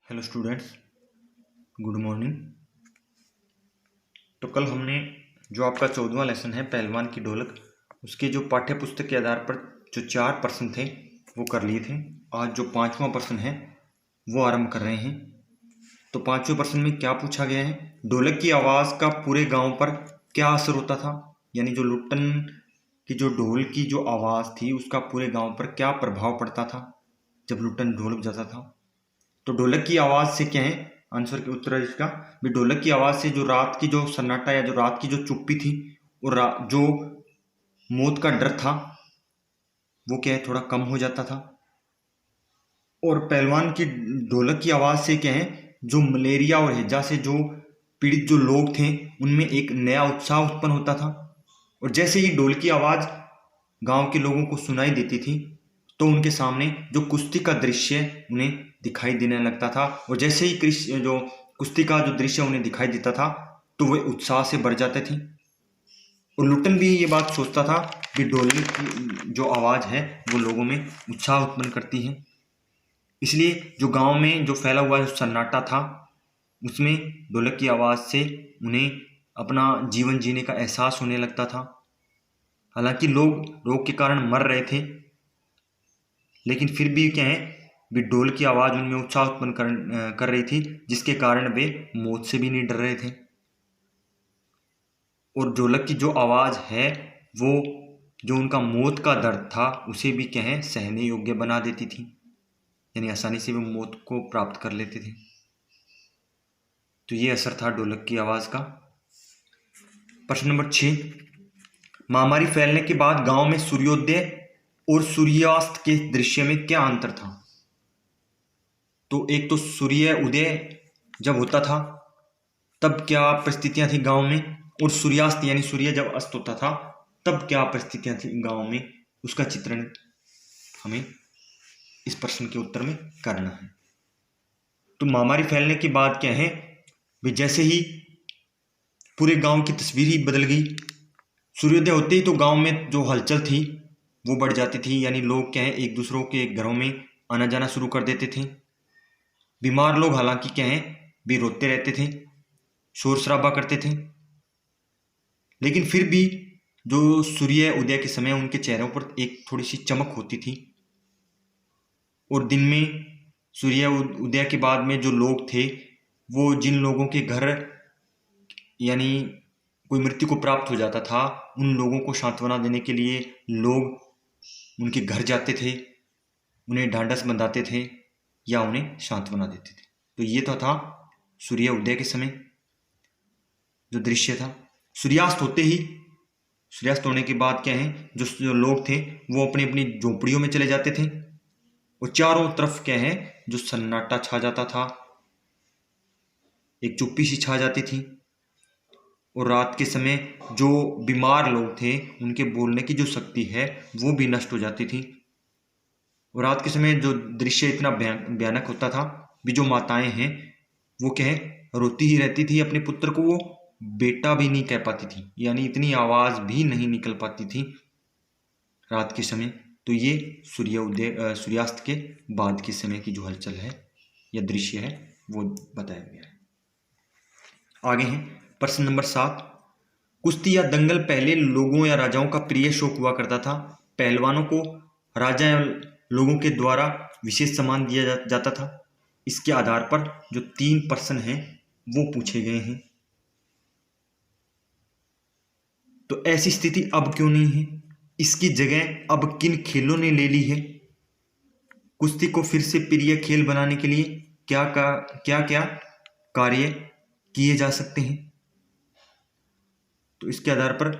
Hello students, good morning. तो कल हमने जो आपका 14वां लेसन है पहलवान की ढोलक, उसके जो पाठ्य पुस्तक के आधार पर जो 4 प्रश्न थे वो कर लिए थे। आज जो 5वां प्रश्न है वो आरंभ कर रहे हैं। तो 5वें प्रश्न में क्या पूछा गया है, ढोलक की आवाज़ का पूरे गांव पर क्या असर होता था। यानी जो लुट्टन की जो ढोल की जो आवाज़ थी उसका पूरे गांव पर क्या प्रभाव पड़ता था जब लुट्टन ढोल बजाता था। तो ढोलक की आवाज़ से क्या है, आंसर के उत्तर है इसका भी ढोलक की आवाज़ से जो रात की जो सन्नाटा या जो रात की जो चुप्पी थी और जो मौत का डर था वो क्या है थोड़ा कम हो जाता था। और पहलवान की ढोलक की आवाज़ से क्या है, जो मलेरिया और हैजा से जो पीड़ित जो लोग थे उनमें एक नया उत्साह उत्पन्न होता था। और जैसे ही ढोल की आवाज़ गांव के लोगों को सुनाई देती थी तो उनके सामने जो कुश्ती का दृश्य उन्हें दिखाई देने लगता था। और जैसे ही जो कुश्ती का जो दृश्य उन्हें दिखाई देता था तो वे उत्साह से भर जाते थे। और लुट्टन भी ये बात सोचता था कि ढोलक की जो आवाज़ है वो लोगों में उत्साह उत्पन्न करती है। इसलिए जो गांव में जो फैला हुआ जो सन्नाटा था उसमें ढोलक की आवाज़ से उन्हें अपना जीवन जीने का एहसास होने लगता था। हालांकि लोग रोग के कारण मर रहे थे लेकिन फिर भी क्या है भी ढोल की आवाज़ उनमें उत्साह उत्पन्न कर रही थी, जिसके कारण वे मौत से भी नहीं डर रहे थे। और ढोलक की जो आवाज़ है वो जो उनका मौत का दर्द था उसे भी क्या है सहने योग्य बना देती थी, यानी आसानी से वे मौत को प्राप्त कर लेते थे। तो ये असर था ढोलक की आवाज़ का। प्रश्न नंबर 6, महामारी फैलने के बाद गांव में सूर्योदय और सूर्यास्त के दृश्य में क्या अंतर था। तो एक तो सूर्य उदय जब होता था तब क्या परिस्थितियां थी गांव में, और सूर्यास्त यानी सूर्य जब अस्त होता था तब क्या परिस्थितियां थी गांव में, उसका चित्रण हमें इस प्रश्न के उत्तर में करना है। तो महामारी फैलने के बाद क्या है भी जैसे ही पूरे गांव की तस्वीर ही बदल गई। सूर्योदय होते ही तो गांव में जो हलचल थी वो बढ़ जाती थी, यानी लोग क्या है एक दूसरों के घरों में आना जाना शुरू कर देते थे। बीमार लोग हालांकि क्या है भी रोते रहते थे, शोर शराबा करते थे, लेकिन फिर भी जो सूर्य उदय के समय उनके चेहरों पर एक थोड़ी सी चमक होती थी। और दिन में सूर्य उदय के बाद में जो लोग थे वो जिन लोगों के घर यानी कोई मृत्यु को प्राप्त हो जाता था उन लोगों को सांत्वना देने के लिए लोग उनके घर जाते थे, उन्हें ढांढस बंधाते थे या उन्हें सांत्वना देते थे। तो ये तो था सूर्य उदय के समय जो दृश्य था। सूर्यास्त होने के बाद क्या है जो लोग थे वो अपनी अपनी झोपड़ियों में चले जाते थे और चारों तरफ क्या है जो सन्नाटा छा जाता था, एक चुप्पी सी छा जाती थी। और रात के समय जो बीमार लोग थे उनके बोलने की जो शक्ति है वो भी नष्ट हो जाती थी। और रात के समय जो दृश्य इतना भयानक होता था भी जो माताएं हैं वो क्या है रोती ही रहती थी, अपने पुत्र को वो बेटा भी नहीं कह पाती थी, यानी इतनी आवाज़ भी नहीं निकल पाती थी रात के समय। तो ये सूर्यास्त के बाद के समय की जो हलचल है या दृश्य है वो बताया गया है। आगे हैं प्रश्न नंबर 7, कुश्ती या दंगल पहले लोगों या राजाओं का प्रिय शौक हुआ करता था। पहलवानों को राजा या लोगों के द्वारा विशेष सम्मान दिया जाता था। इसके आधार पर जो 3 प्रश्न हैं वो पूछे गए हैं। तो ऐसी स्थिति अब क्यों नहीं है, इसकी जगह अब किन खेलों ने ले ली है, कुश्ती को फिर से प्रिय खेल बनाने के लिए क्या क्या कार्य किए जा सकते हैं। तो इसके आधार पर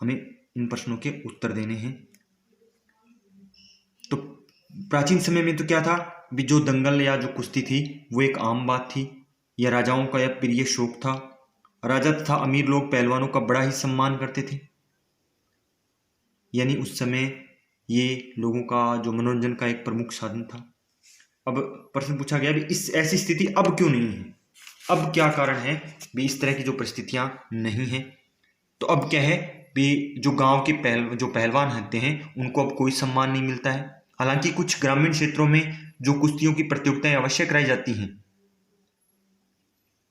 हमें इन प्रश्नों के उत्तर देने हैं। तो प्राचीन समय में तो क्या था भी जो दंगल या जो कुश्ती थी वो एक आम बात थी, यह राजाओं का यह प्रिय शौक था। राजा तथा अमीर लोग पहलवानों का बड़ा ही सम्मान करते थे, यानी उस समय ये लोगों का जो मनोरंजन का एक प्रमुख साधन था। अब प्रश्न पूछा गया भी इस ऐसी स्थिति अब क्यों नहीं है, अब क्या कारण है भी इस तरह की जो परिस्थितियां नहीं है। तो अब क्या है भी जो गांव के पहलवान होते हैं उनको अब कोई सम्मान नहीं मिलता है। हालांकि कुछ ग्रामीण क्षेत्रों में जो कुश्तियों की प्रतियोगिताएं अवश्य कराई जाती हैं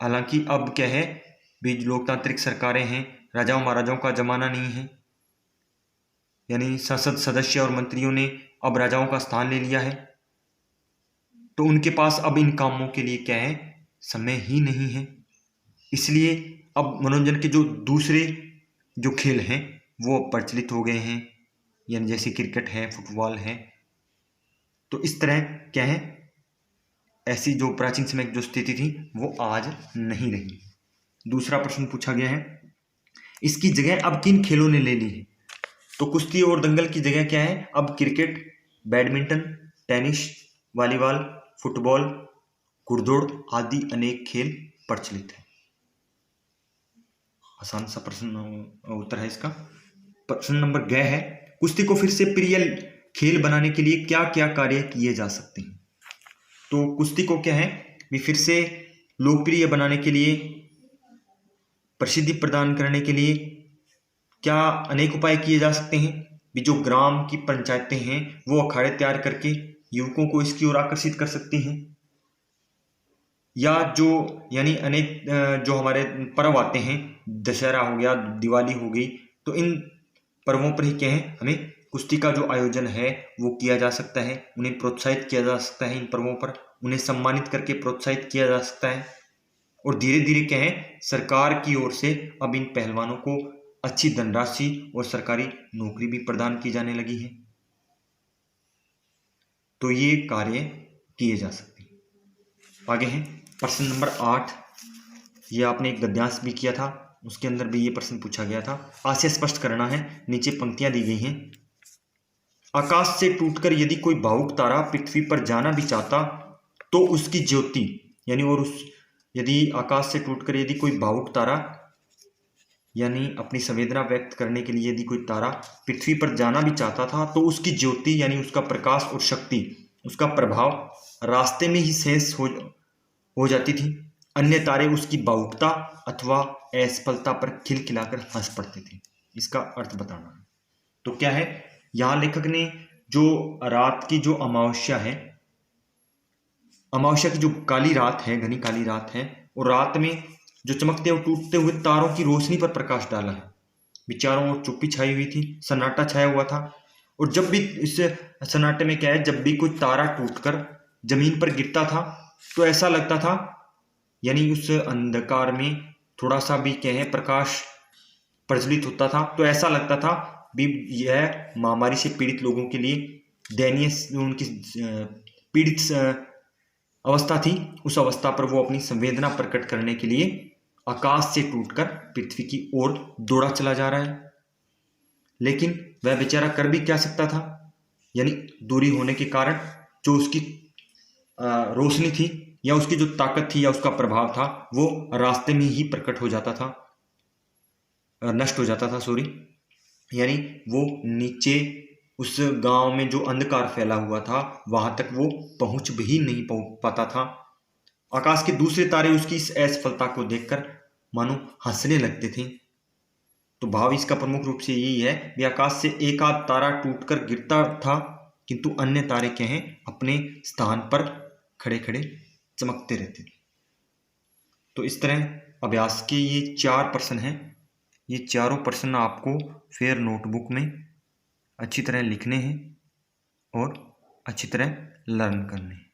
हालांकि अब क्या है, भी लोकतांत्रिक सरकारें हैं, राजाओं महाराजाओं का जमाना नहीं है, यानी संसद सदस्य और मंत्रियों ने अब राजाओं का स्थान ले लिया है, तो उनके पास अब इन कामों के लिए क्या है, समय ही नहीं है। इसलिए अब मनोरंजन के जो दूसरे जो खेल हैं वो प्रचलित हो गए हैं, यानी जैसे क्रिकेट है, फुटबॉल है। तो इस तरह क्या है, ऐसी जो प्राचीन समय की जो स्थिति थी वो आज नहीं रही। दूसरा प्रश्न पूछा गया है, इसकी जगह अब किन खेलों ने ले ली है? तो कुश्ती और दंगल की जगह क्या है, अब cricket, badminton, tennis, volleyball, football, घुड़दौड़ आदि अनेक खेल प्रचलित है। आसान सा प्रश्न उत्तर है इसका। प्रश्न नंबर ग है, कुश्ती को फिर से प्रिय खेल बनाने के लिए क्या क्या कार्य किए जा सकते हैं? तो कुश्ती को क्या है, भी फिर से लोकप्रिय बनाने के लिए, प्रसिद्धि प्रदान करने के लिए क्या अनेक उपाय किए जा सकते हैं। भी जो ग्राम की पंचायतें हैं वो अखाड़े तैयार करके युवकों को इसकी ओर आकर्षित कर सकती हैं, या जो यानी अनेक जो हमारे पर्व आते हैं, दशहरा हो गया, दिवाली हो गई, तो इन पर्वों पर ही क्या है, हमें कुश्ती का जो आयोजन है वो किया जा सकता है, उन्हें प्रोत्साहित किया जा सकता है, इन पर्वों पर उन्हें सम्मानित करके प्रोत्साहित किया जा सकता है। और धीरे धीरे क्या है, सरकार की ओर से अब इन पहलवानों को अच्छी धनराशि और सरकारी नौकरी भी प्रदान की जाने लगी है। तो ये कार्य किए जा सकते हैं। आगे है प्रश्न नंबर 8, ये आपने एक गद्यांश भी किया था, उसके अंदर भी ये प्रश्न पूछा गया था। आशय स्पष्ट करना है, नीचे पंक्तियां दी गई हैं। आकाश से टूटकर यदि कोई भावुक तारा पृथ्वी पर जाना भी चाहता तो उसकी ज्योति, यानी और उस यदि आकाश से टूटकर यदि कोई भावुक तारा, यानी अपनी संवेदना व्यक्त करने के लिए यदि कोई तारा पृथ्वी पर जाना भी चाहता था तो उसकी ज्योति यानी उसका प्रकाश और शक्ति, उसका प्रभाव रास्ते में ही शेष हो जाती थी। अन्य तारे उसकी भावुकता अथवा असफलता पर खिलखिलाकर हंस पड़ते थे। इसका अर्थ बताना है। तो क्या है, यहां लेखक ने जो रात की जो अमावस्या है, अमावस्या की जो काली रात है, घनी काली रात है, और रात में जो चमकते और टूटते हुए तारों की रोशनी पर प्रकाश डाला है। चारों ओर चुप्पी छाई हुई थी, सन्नाटा छाया हुआ था, और जब भी इस सन्नाटे में क्या है, जब भी कोई तारा टूटकर जमीन पर गिरता था तो ऐसा लगता था, यानी उस अंधकार में थोड़ा सा भी क्या है प्रकाश प्रज्वलित होता था, तो ऐसा लगता था भी यह महामारी से पीड़ित लोगों के लिए दयनीय उनकी पीड़ित अवस्था थी। उस अवस्था पर वो अपनी संवेदना प्रकट करने के लिए आकाश से टूटकर पृथ्वी की ओर दौड़ा चला जा रहा है। लेकिन वह बेचारा कर भी क्या सकता था, यानी दूरी होने के कारण जो उसकी रोशनी थी या उसकी जो ताकत थी या उसका प्रभाव था वो रास्ते में ही प्रकट हो जाता था, नष्ट हो जाता था, सॉरी। यानी वो नीचे उस गांव में जो अंधकार फैला हुआ था वहां तक वो पहुंच भी नहीं पाता था। आकाश के दूसरे तारे उसकी इस असफलता को देखकर मानो हंसने लगते थे। तो भाव इसका प्रमुख रूप से यही है कि आकाश से एक आध तारा टूटकर गिरता था, किंतु अन्य तारे क्या हैं, अपने स्थान पर खड़े खड़े चमकते रहते थे। तो इस तरह अभ्यास के ये 4 प्रश्न हैं। ये चारों प्रश्न आपको फिर नोटबुक में अच्छी तरह लिखने हैं और अच्छी तरह लर्न करने हैं।